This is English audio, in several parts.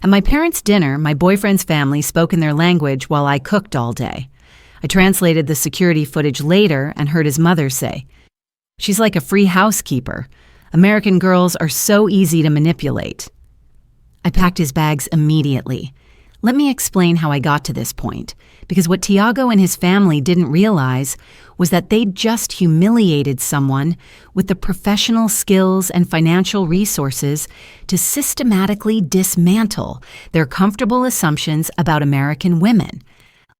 At my parents' dinner, my boyfriend's family spoke in their language while I cooked all day. I translated the security footage later and heard his mother say, "She's like a free housekeeper. American girls are so easy to manipulate." I packed his bags immediately. Let me explain how I got to this point, because what Tiago and his family didn't realize was that they'd just humiliated someone with the professional skills and financial resources to systematically dismantle their comfortable assumptions about American women.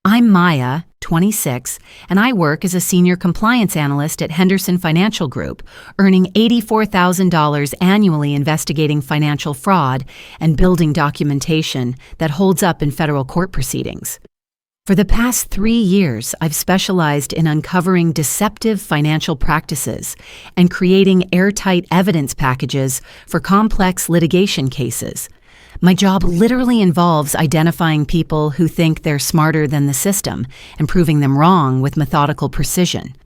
I'm Maya, 26, and I work as a senior compliance analyst at Henderson Financial Group, earning $84,000 annually investigating financial fraud and building documentation that holds up in federal court proceedings. For the past 3 years, I've specialized in uncovering deceptive financial practices and creating airtight evidence packages for complex litigation cases. My job literally involves identifying people who think they're smarter than the system and proving them wrong with methodical precision.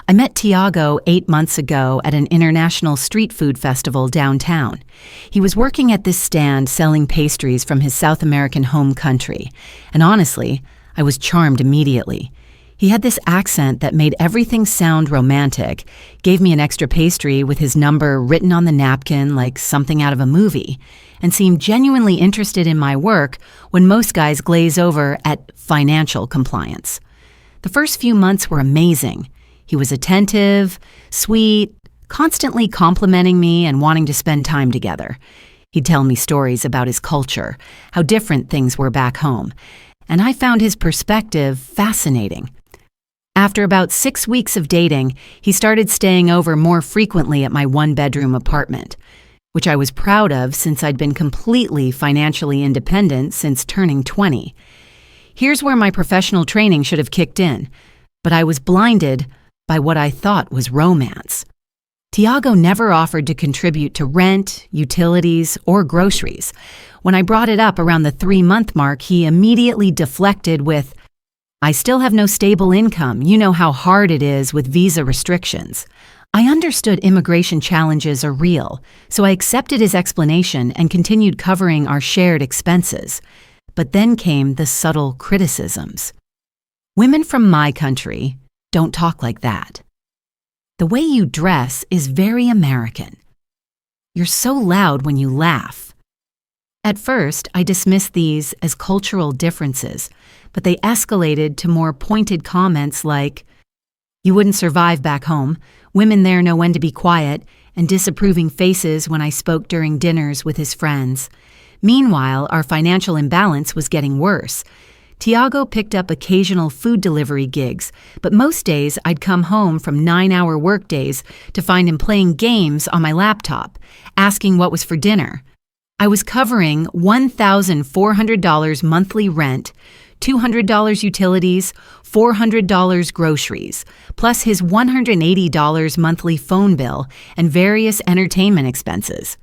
I met Tiago 8 months ago at an international street food festival downtown. He was working at this stand selling pastries from his South American home country, and honestly, I was charmed immediately. He had this accent that made everything sound romantic, gave me an extra pastry with his number written on the napkin like something out of a movie, and seemed genuinely interested in my work when most guys glaze over at financial compliance. The first few months were amazing. He was attentive, sweet, constantly complimenting me and wanting to spend time together. He'd tell me stories about his culture, how different things were back home, and I found his perspective fascinating. After about 6 weeks of dating, he started staying over more frequently at my one-bedroom apartment, which I was proud of since I'd been completely financially independent since turning 20. Here's where my professional training should have kicked in, but I was blinded by what I thought was romance. Tiago never offered to contribute to rent, utilities, or groceries. When I brought it up around the 3-month mark, he immediately deflected with, "I still have no stable income. You know how hard it is with visa restrictions." I understood immigration challenges are real, so I accepted his explanation and continued covering our shared expenses. But then came the subtle criticisms. "Women from my country don't talk like that. The way you dress is very American. You're so loud when you laugh." At first, I dismissed these as cultural differences, but they escalated to more pointed comments like, "You wouldn't survive back home. Women there know when to be quiet," and disapproving faces when I spoke during dinners with his friends. Meanwhile, our financial imbalance was getting worse. Tiago picked up occasional food delivery gigs, but most days I'd come home from 9-hour workdays to find him playing games on my laptop, asking what was for dinner. I was covering $1,400 monthly rent, $200 utilities, $400 groceries, plus his $180 monthly phone bill and various entertainment expenses.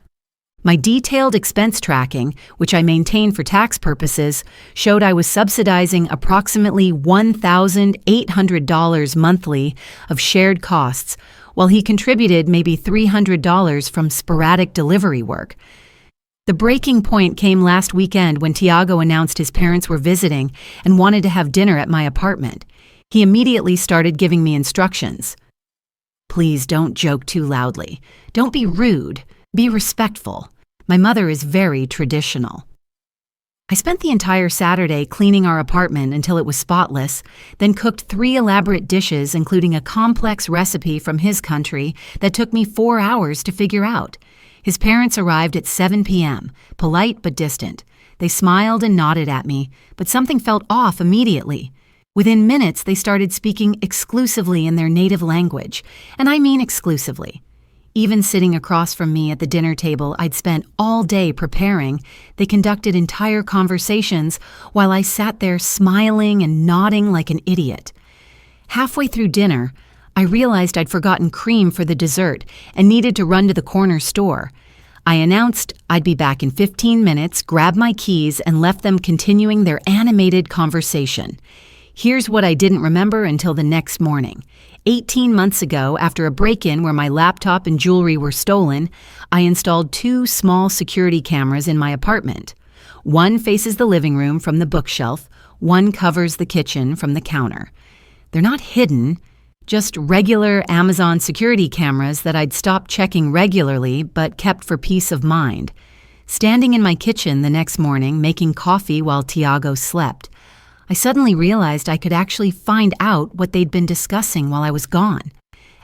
My detailed expense tracking, which I maintain for tax purposes, showed I was subsidizing approximately $1,800 monthly of shared costs, while he contributed maybe $300 from sporadic delivery work. The breaking point came last weekend when Tiago announced his parents were visiting and wanted to have dinner at my apartment. He immediately started giving me instructions. "Please don't joke too loudly. Don't be rude. Be respectful. My mother is very traditional." I spent the entire Saturday cleaning our apartment until it was spotless, then cooked 3 elaborate dishes, including a complex recipe from his country that took me 4 hours to figure out. His parents arrived at 7 p.m., polite but distant. They smiled and nodded at me, but something felt off immediately. Within minutes, they started speaking exclusively in their native language, and I mean exclusively. Even sitting across from me at the dinner table I'd spent all day preparing, they conducted entire conversations while I sat there smiling and nodding like an idiot. Halfway through dinner, I realized I'd forgotten cream for the dessert and needed to run to the corner store. I announced I'd be back in 15 minutes, grabbed my keys, and left them continuing their animated conversation. Here's what I didn't remember until the next morning. 18 months ago, after a break-in where my laptop and jewelry were stolen, I installed 2 small security cameras in my apartment. One faces the living room from the bookshelf, one covers the kitchen from the counter. They're not hidden, just regular Amazon security cameras that I'd stopped checking regularly but kept for peace of mind. Standing in my kitchen the next morning, making coffee while Tiago slept, I suddenly realized I could actually find out what they'd been discussing while I was gone.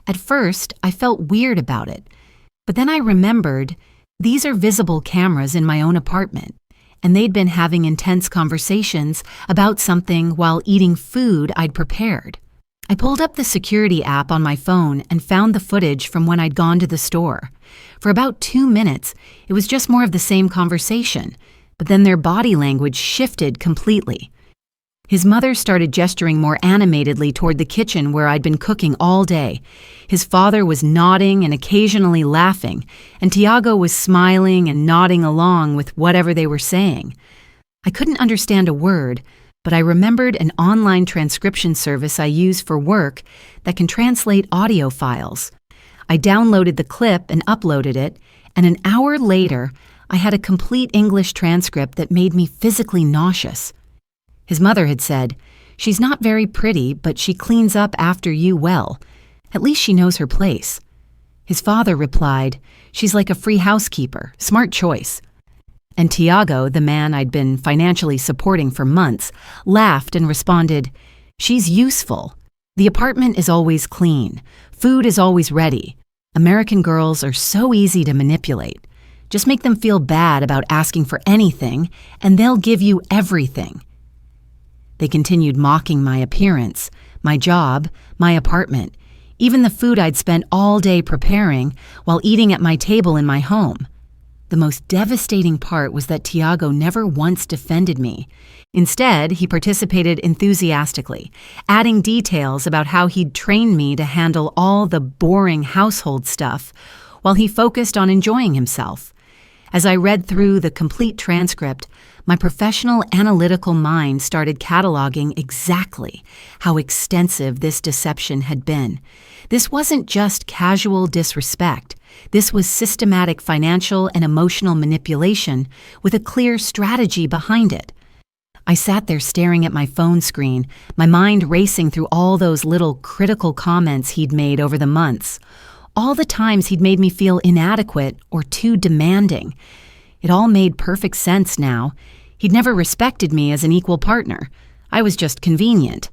At first, I felt weird about it, but then I remembered these are visible cameras in my own apartment, and they'd been having intense conversations about something while eating food I'd prepared. I pulled up the security app on my phone and found the footage from when I'd gone to the store. For about 2 minutes, it was just more of the same conversation, but then their body language shifted completely. His mother started gesturing more animatedly toward the kitchen where I'd been cooking all day. His father was nodding and occasionally laughing, and Tiago was smiling and nodding along with whatever they were saying. I couldn't understand a word, but I remembered an online transcription service I use for work that can translate audio files. I downloaded the clip and uploaded it, and an hour later, I had a complete English transcript that made me physically nauseous. His mother had said, "She's not very pretty, but she cleans up after you well. At least she knows her place." His father replied, "She's like a free housekeeper, smart choice." And Tiago, the man I'd been financially supporting for months, laughed and responded, "She's useful. The apartment is always clean. Food is always ready. American girls are so easy to manipulate. Just make them feel bad about asking for anything, and they'll give you everything." They continued mocking my appearance, my job, my apartment, even the food I'd spent all day preparing while eating at my table in my home. The most devastating part was that Tiago never once defended me. Instead, he participated enthusiastically, adding details about how he'd trained me to handle all the boring household stuff while he focused on enjoying himself. As I read through the complete transcript, my professional analytical mind started cataloging exactly how extensive this deception had been. This wasn't just casual disrespect. This was systematic financial and emotional manipulation with a clear strategy behind it. I sat there staring at my phone screen, my mind racing through all those little critical comments he'd made over the months. All the times he'd made me feel inadequate or too demanding. It all made perfect sense now. He'd never respected me as an equal partner. I was just convenient.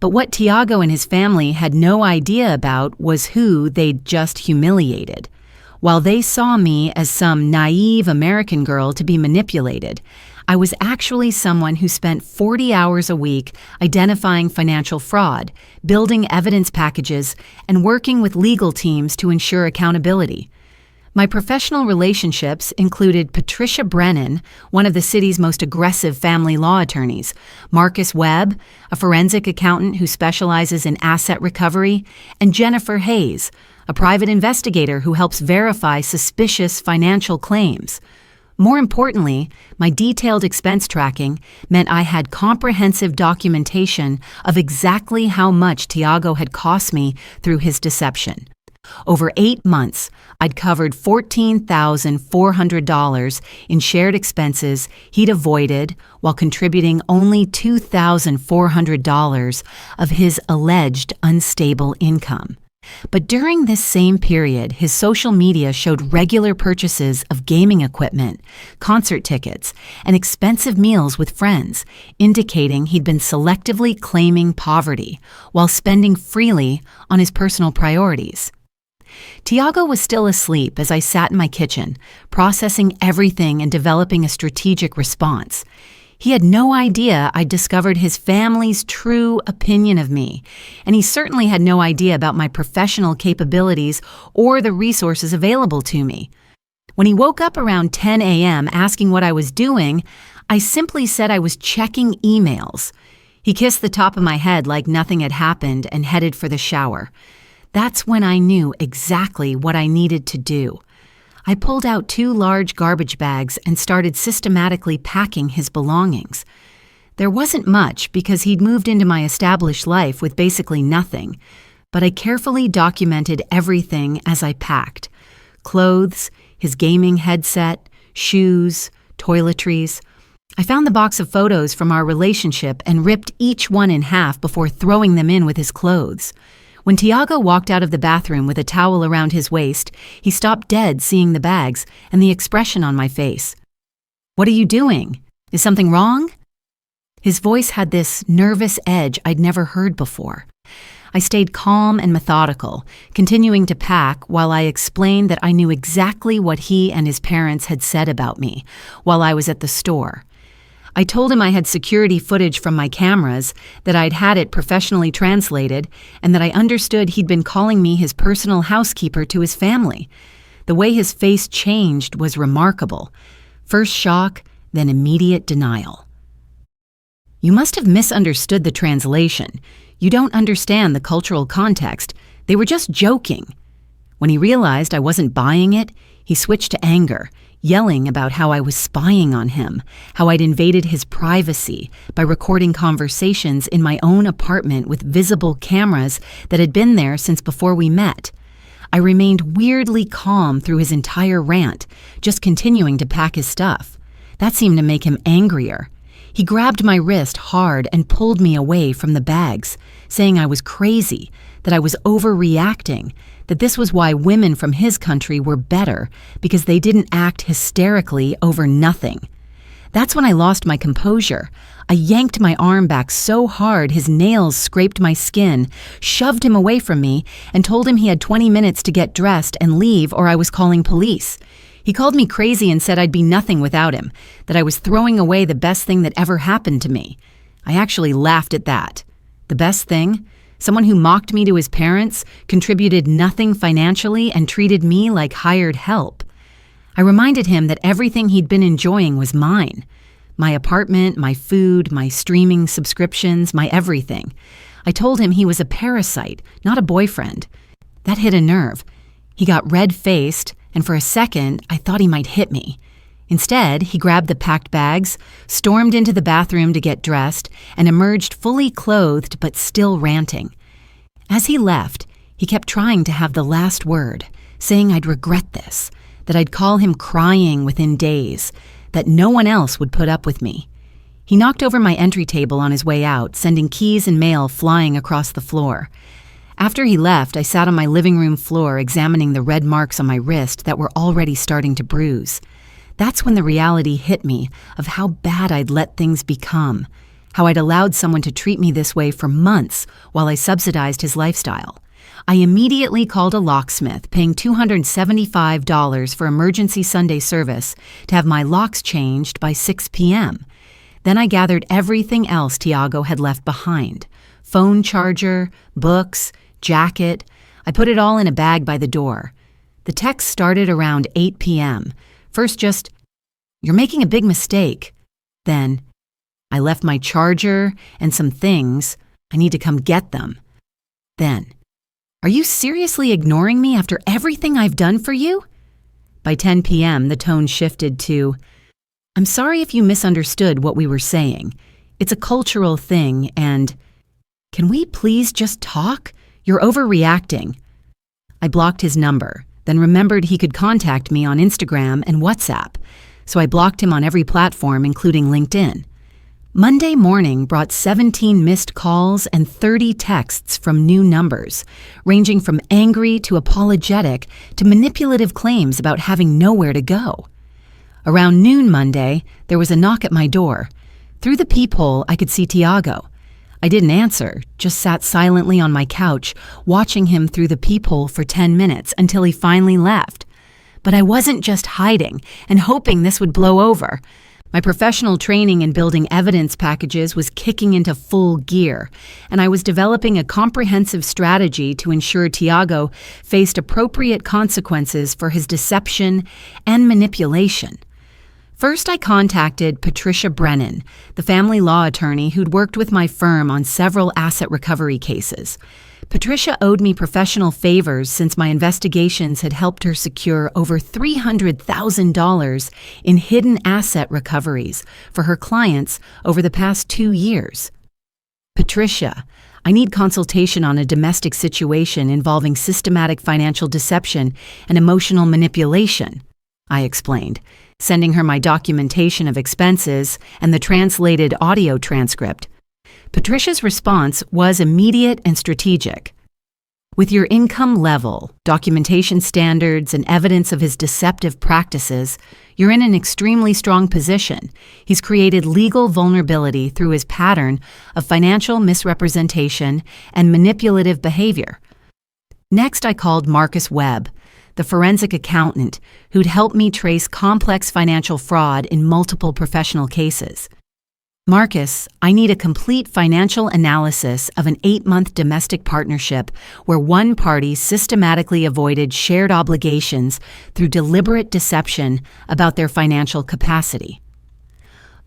But what Tiago and his family had no idea about was who they'd just humiliated. While they saw me as some naive American girl to be manipulated, I was actually someone who spent 40 hours a week identifying financial fraud, building evidence packages, and working with legal teams to ensure accountability. My professional relationships included Patricia Brennan, one of the city's most aggressive family law attorneys, Marcus Webb, a forensic accountant who specializes in asset recovery, and Jennifer Hayes, a private investigator who helps verify suspicious financial claims. More importantly, my detailed expense tracking meant I had comprehensive documentation of exactly how much Tiago had cost me through his deception. Over 8 months, I'd covered $14,400 in shared expenses he'd avoided while contributing only $2,400 of his alleged unstable income. But during this same period, his social media showed regular purchases of gaming equipment, concert tickets, and expensive meals with friends, indicating he'd been selectively claiming poverty while spending freely on his personal priorities. Tiago was still asleep as I sat in my kitchen, processing everything and developing a strategic response. He had no idea I'd discovered his family's true opinion of me, and he certainly had no idea about my professional capabilities or the resources available to me. When he woke up around 10 a.m. asking what I was doing, I simply said I was checking emails. He kissed the top of my head like nothing had happened and headed for the shower. That's when I knew exactly what I needed to do. I pulled out 2 large garbage bags and started systematically packing his belongings. There wasn't much because he'd moved into my established life with basically nothing, but I carefully documented everything as I packed. Clothes, his gaming headset, shoes, toiletries. I found the box of photos from our relationship and ripped each one in half before throwing them in with his clothes. When Tiago walked out of the bathroom with a towel around his waist, he stopped dead seeing the bags and the expression on my face. "What are you doing? Is something wrong?" His voice had this nervous edge I'd never heard before. I stayed calm and methodical, continuing to pack while I explained that I knew exactly what he and his parents had said about me while I was at the store. I told him I had security footage from my cameras, that I'd had it professionally translated, and that I understood he'd been calling me his personal housekeeper to his family. The way his face changed was remarkable. First shock, then immediate denial. "You must have misunderstood the translation. You don't understand the cultural context. They were just joking." When he realized I wasn't buying it, he switched to anger, yelling about how I was spying on him, how I'd invaded his privacy by recording conversations in my own apartment with visible cameras that had been there since before we met. I remained weirdly calm through his entire rant, just continuing to pack his stuff. That seemed to make him angrier. He grabbed my wrist hard and pulled me away from the bags, saying I was crazy, that I was overreacting, that this was why women from his country were better, because they didn't act hysterically over nothing. That's when I lost my composure. I yanked my arm back so hard his nails scraped my skin, shoved him away from me, and told him he had 20 minutes to get dressed and leave or I was calling police. He called me crazy and said I'd be nothing without him, that I was throwing away the best thing that ever happened to me. I actually laughed at that. The best thing? Someone who mocked me to his parents, contributed nothing financially, and treated me like hired help. I reminded him that everything he'd been enjoying was mine. My apartment, my food, my streaming subscriptions, my everything. I told him he was a parasite, not a boyfriend. That hit a nerve. He got red-faced, and for a second, I thought he might hit me. Instead, he grabbed the packed bags, stormed into the bathroom to get dressed, and emerged fully clothed but still ranting. As he left, he kept trying to have the last word, saying I'd regret this, that I'd call him crying within days, that no one else would put up with me. He knocked over my entry table on his way out, sending keys and mail flying across the floor. After he left, I sat on my living room floor examining the red marks on my wrist that were already starting to bruise. That's when the reality hit me of how bad I'd let things become, how I'd allowed someone to treat me this way for months while I subsidized his lifestyle. I immediately called a locksmith, paying $275 for emergency Sunday service to have my locks changed by 6 p.m. Then I gathered everything else Tiago had left behind: phone charger, books, jacket. I put it all in a bag by the door. The text started around 8 p.m. First just, "You're making a big mistake." Then, "I left my charger and some things. I need to come get them." Then, "Are you seriously ignoring me after everything I've done for you?" By 10 p.m., the tone shifted to, "I'm sorry if you misunderstood what we were saying. It's a cultural thing and, can we please just talk? You're overreacting." I blocked his number, then remembered he could contact me on Instagram and WhatsApp, so I blocked him on every platform, including LinkedIn. Monday morning brought 17 missed calls and 30 texts from new numbers, ranging from angry to apologetic to manipulative claims about having nowhere to go. Around noon Monday, there was a knock at my door. Through the peephole, I could see Tiago. I didn't answer, just sat silently on my couch, watching him through the peephole for 10 minutes until he finally left. But I wasn't just hiding and hoping this would blow over. My professional training in building evidence packages was kicking into full gear, and I was developing a comprehensive strategy to ensure Tiago faced appropriate consequences for his deception and manipulation. First, I contacted Patricia Brennan, the family law attorney who'd worked with my firm on several asset recovery cases. Patricia owed me professional favors since my investigations had helped her secure over $300,000 in hidden asset recoveries for her clients over the past 2 years. "Patricia, I need consultation on a domestic situation involving systematic financial deception and emotional manipulation," I explained. sending her my documentation of expenses and the translated audio transcript. Patricia's response was immediate and strategic. With your income level, documentation standards, and evidence of his deceptive practices, you're in an extremely strong position. He's created legal vulnerability through his pattern of financial misrepresentation and manipulative behavior. Next, I called Marcus Webb, the forensic accountant who'd helped me trace complex financial fraud in multiple professional cases. Marcus, I need a complete financial analysis of an 8-month domestic partnership where one party systematically avoided shared obligations through deliberate deception about their financial capacity.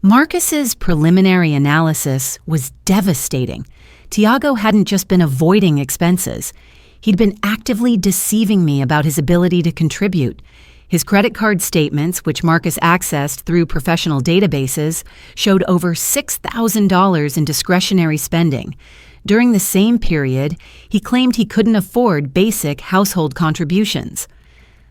Marcus's preliminary analysis was devastating. Tiago hadn't just been avoiding expenses. He'd been actively deceiving me about his ability to contribute. His credit card statements, which Marcus accessed through professional databases, showed over $6,000 in discretionary spending. During the same period, he claimed he couldn't afford basic household contributions.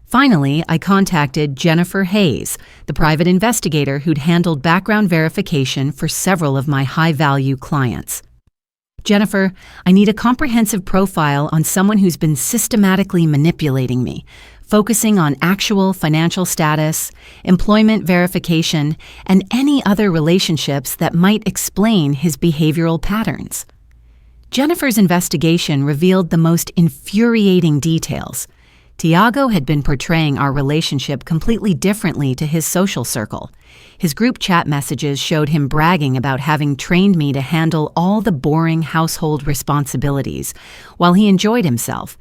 Finally, I contacted Jennifer Hayes, the private investigator who'd handled background verification for several of my high-value clients. Jennifer, I need a comprehensive profile on someone who's been systematically manipulating me, focusing on actual financial status, employment verification, and any other relationships that might explain his behavioral patterns. Jennifer's investigation revealed the most infuriating details. Tiago had been portraying our relationship completely differently to his social circle. His group chat messages showed him bragging about having trained me to handle all the boring household responsibilities, while he enjoyed himself.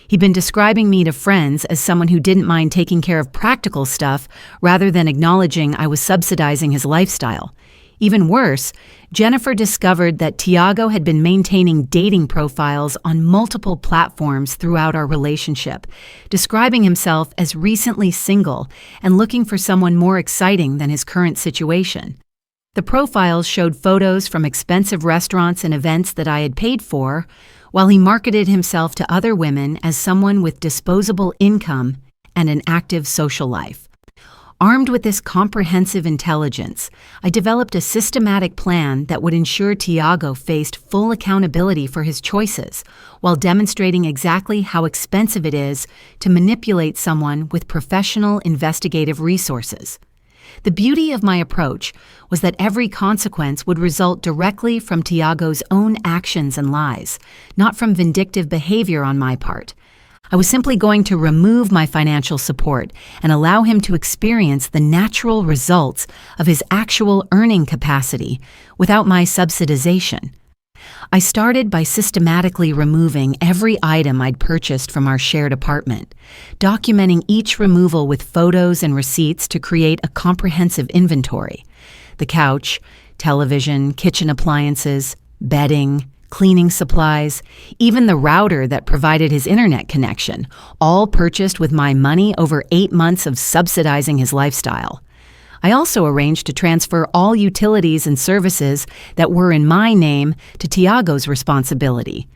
He'd been describing me to friends as someone who didn't mind taking care of practical stuff rather than acknowledging I was subsidizing his lifestyle. Even worse, Jennifer discovered that Tiago had been maintaining dating profiles on multiple platforms throughout our relationship, describing himself as recently single and looking for someone more exciting than his current situation. The profiles showed photos from expensive restaurants and events that I had paid for, while he marketed himself to other women as someone with disposable income and an active social life. Armed with this comprehensive intelligence, I developed a systematic plan that would ensure Tiago faced full accountability for his choices, while demonstrating exactly how expensive it is to manipulate someone with professional investigative resources. The beauty of my approach was that every consequence would result directly from Tiago's own actions and lies, not from vindictive behavior on my part. I was simply going to remove my financial support and allow him to experience the natural results of his actual earning capacity without my subsidization. I started by systematically removing every item I'd purchased from our shared apartment, documenting each removal with photos and receipts to create a comprehensive inventory. The couch, television, kitchen appliances, bedding, cleaning supplies, even the router that provided his internet connection, all purchased with my money over 8 months of subsidizing his lifestyle. I also arranged to transfer all utilities and services that were in my name to Tiago's responsibility.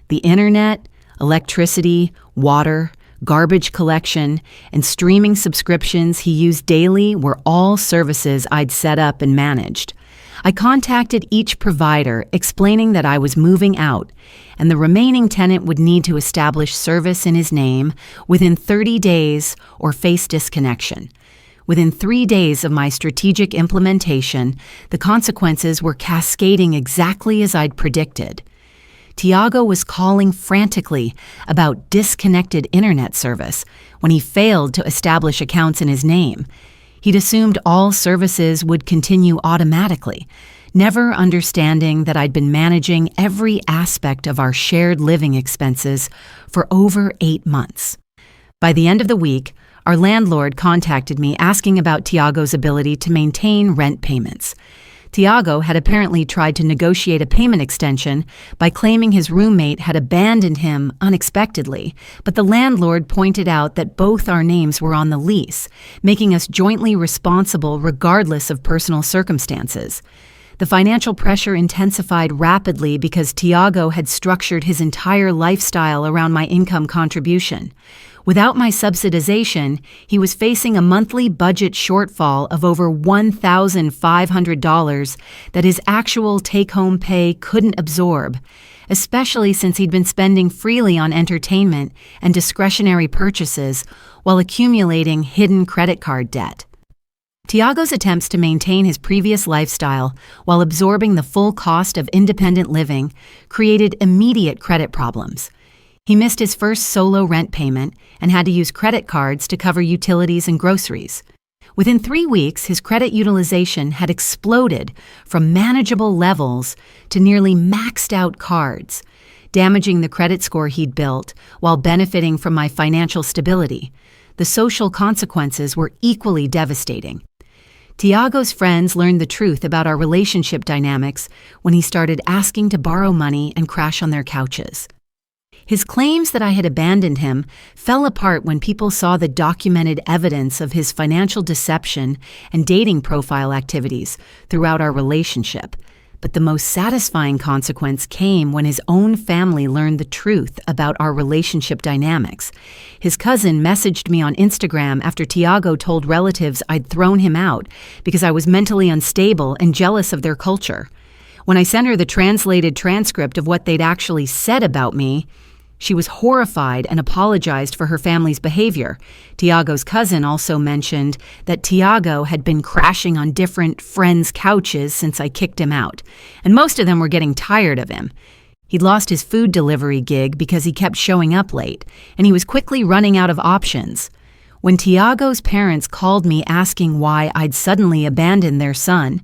The internet, electricity, water, garbage collection, and streaming subscriptions he used daily were all services I'd set up and managed. I contacted each provider explaining that I was moving out, and the remaining tenant would need to establish service in his name within 30 days or face disconnection. Within 3 days of my strategic implementation, the consequences were cascading exactly as I'd predicted. Tiago was calling frantically about disconnected internet service when he failed to establish accounts in his name. He'd assumed all services would continue automatically, never understanding that I'd been managing every aspect of our shared living expenses for over 8 months. By the end of the week, our landlord contacted me asking about Tiago's ability to maintain rent payments. Tiago had apparently tried to negotiate a payment extension by claiming his roommate had abandoned him unexpectedly, but the landlord pointed out that both our names were on the lease, making us jointly responsible regardless of personal circumstances. The financial pressure intensified rapidly because Tiago had structured his entire lifestyle around my income contribution. Without my subsidization, he was facing a monthly budget shortfall of over $1,500 that his actual take-home pay couldn't absorb, especially since he'd been spending freely on entertainment and discretionary purchases while accumulating hidden credit card debt. Tiago's attempts to maintain his previous lifestyle while absorbing the full cost of independent living created immediate credit problems. He missed his first solo rent payment and had to use credit cards to cover utilities and groceries. Within 3 weeks, his credit utilization had exploded from manageable levels to nearly maxed out cards, damaging the credit score he'd built while benefiting from my financial stability. The social consequences were equally devastating. Tiago's friends learned the truth about our relationship dynamics when he started asking to borrow money and crash on their couches. His claims that I had abandoned him fell apart when people saw the documented evidence of his financial deception and dating profile activities throughout our relationship. But the most satisfying consequence came when his own family learned the truth about our relationship dynamics. His cousin messaged me on Instagram after Tiago told relatives I'd thrown him out because I was mentally unstable and jealous of their culture. When I sent her the translated transcript of what they'd actually said about me, she was horrified and apologized for her family's behavior. Tiago's cousin also mentioned that Tiago had been crashing on different friends' couches since I kicked him out, and most of them were getting tired of him. He'd lost his food delivery gig because he kept showing up late, and he was quickly running out of options. When Tiago's parents called me asking why I'd suddenly abandoned their son,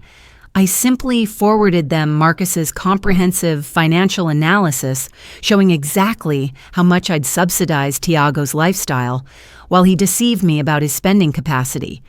I simply forwarded them Marcus's comprehensive financial analysis showing exactly how much I'd subsidized Tiago's lifestyle while he deceived me about his spending capacity.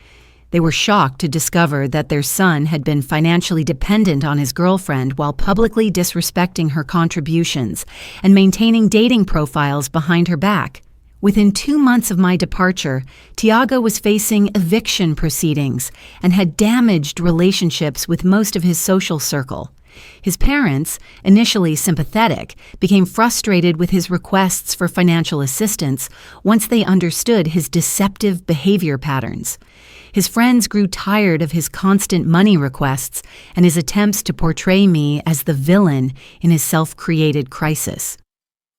They were shocked to discover that their son had been financially dependent on his girlfriend while publicly disrespecting her contributions and maintaining dating profiles behind her back. Within 2 months of my departure, Tiago was facing eviction proceedings and had damaged relationships with most of his social circle. His parents, initially sympathetic, became frustrated with his requests for financial assistance once they understood his deceptive behavior patterns. His friends grew tired of his constant money requests and his attempts to portray me as the villain in his self-created crisis.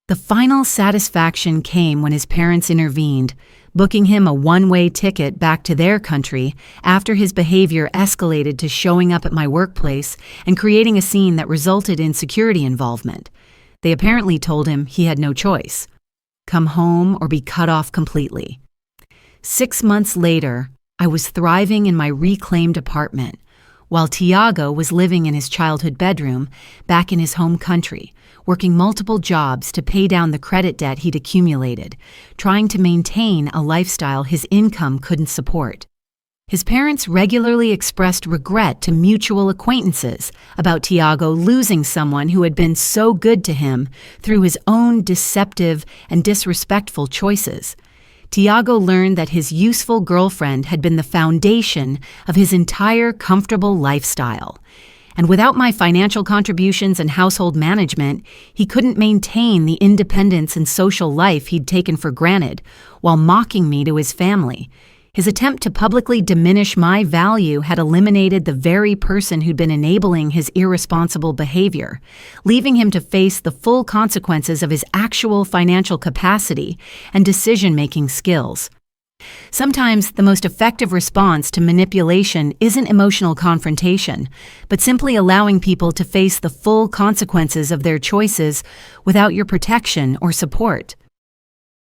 The final satisfaction came when his parents intervened, booking him a one-way ticket back to their country after his behavior escalated to showing up at my workplace and creating a scene that resulted in security involvement. They apparently told him he had no choice: come home or be cut off completely. 6 months later, I was thriving in my reclaimed apartment, while Tiago was living in his childhood bedroom back in his home country, working multiple jobs to pay down the credit debt he'd accumulated, trying to maintain a lifestyle his income couldn't support. His parents regularly expressed regret to mutual acquaintances about Tiago losing someone who had been so good to him through his own deceptive and disrespectful choices. Tiago learned that his useful girlfriend had been the foundation of his entire comfortable lifestyle. And without my financial contributions and household management, he couldn't maintain the independence and social life he'd taken for granted, while mocking me to his family. His attempt to publicly diminish my value had eliminated the very person who'd been enabling his irresponsible behavior, leaving him to face the full consequences of his actual financial capacity and decision-making skills. Sometimes the most effective response to manipulation isn't emotional confrontation, but simply allowing people to face the full consequences of their choices without your protection or support.